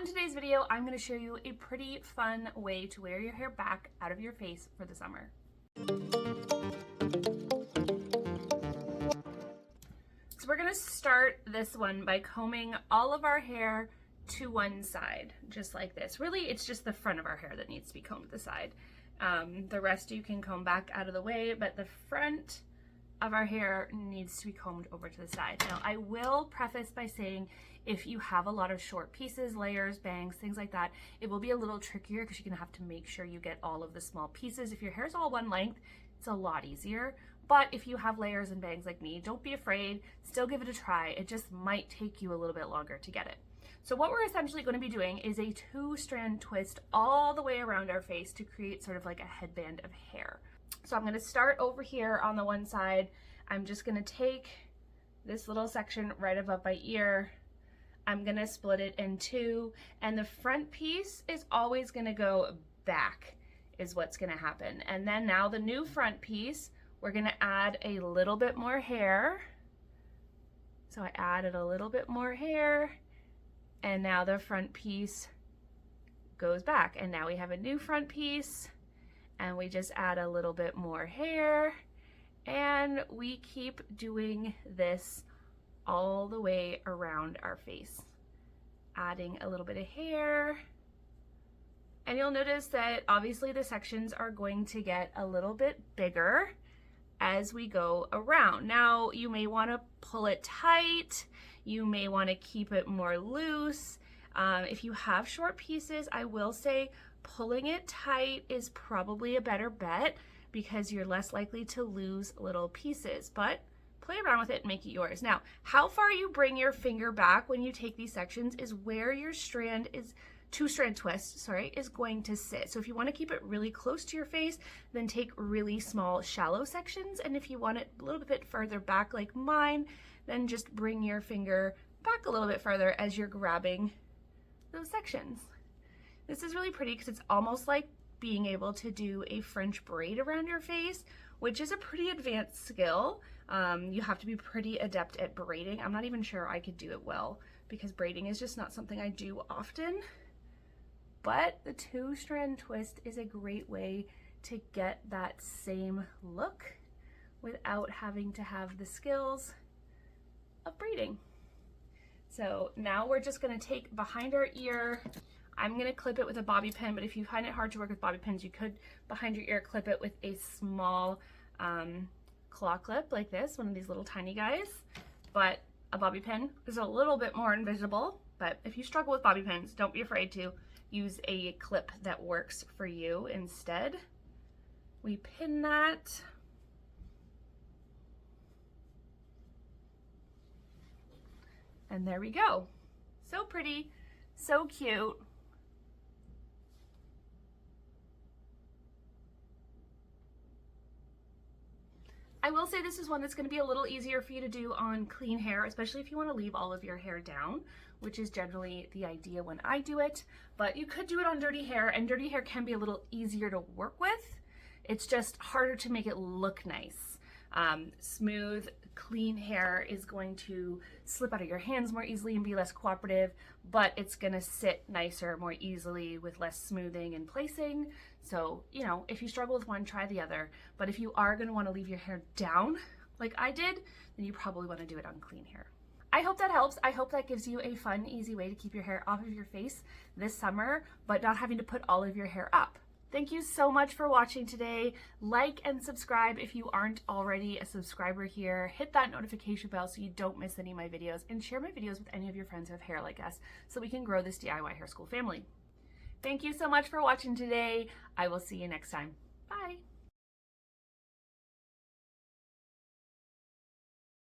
in today's video, I'm going to show you a pretty fun way to wear your hair back out of your face for the summer. So we're going to start this one by combing all of our hair to one side, just like this. Really, it's just the front of our hair that needs to be combed to the side. The rest you can comb back out of the way, but the front of our hair needs to be combed over to the side. Now, I will preface by saying if you have a lot of short pieces, layers, bangs, things like that, it will be a little trickier because you're gonna have to make sure you get all of the small pieces. If your hair is all one length, it's a lot easier. But if you have layers and bangs like me, don't be afraid, still give it a try. It just might take you a little bit longer to get it. So what we're essentially going to be doing is a two-strand twist all the way around our face to create sort of like a headband of hair. So I'm going to start over here on the one side. I'm just going to take this little section right above my ear. I'm going to split it in two, and the front piece is always going to go back is what's going to happen. And then now the new front piece, we're going to add a little bit more hair. So I added a little bit more hair, and now the front piece goes back, and now we have a new front piece. And we just add a little bit more hair, and we keep doing this all the way around our face, adding a little bit of hair. And you'll notice that obviously the sections are going to get a little bit bigger as we go around. Now, you may want to pull it tight, you may want to keep it more loose. If you have short pieces, I will say pulling it tight is probably a better bet because you're less likely to lose little pieces, but play around with it and make it yours. Now, how far you bring your finger back when you take these sections is where your two-strand twist, is going to sit. So if you want to keep it really close to your face, then take really small, shallow sections. And if you want it a little bit further back like mine, then just bring your finger back a little bit further as you're grabbing those sections. This is really pretty because it's almost like being able to do a French braid around your face, which is a pretty advanced skill. You have to be pretty adept at braiding. I'm not even sure I could do it well because braiding is just not something I do often. But the two-strand twist is a great way to get that same look without having to have the skills of braiding. So now we're just going to take behind our ear. I'm going to clip it with a bobby pin, but if you find it hard to work with bobby pins, you could behind your ear clip it with a small claw clip like this, one of these little tiny guys. But a bobby pin is a little bit more invisible, but if you struggle with bobby pins, don't be afraid to use a clip that works for you instead. We pin that. And there we go. So pretty, so cute. I will say this is one that's going to be a little easier for you to do on clean hair, especially if you want to leave all of your hair down, which is generally the idea when I do it. But you could do it on dirty hair, and dirty hair can be a little easier to work with. It's just harder to make it look nice. Smooth, clean hair is going to slip out of your hands more easily and be less cooperative, but it's going to sit nicer, more easily with less smoothing and placing. So, you know, if you struggle with one, try the other. But if you are going to want to leave your hair down like I did, then you probably want to do it on clean hair. I hope that helps. I hope that gives you a fun, easy way to keep your hair off of your face this summer, but not having to put all of your hair up. Thank you so much for watching today. Like and subscribe if you aren't already a subscriber here. Hit that notification bell so you don't miss any of my videos, and share my videos with any of your friends who have hair like us so we can grow this DIY hair school family. Thank you so much for watching today. I will see you next time. Bye.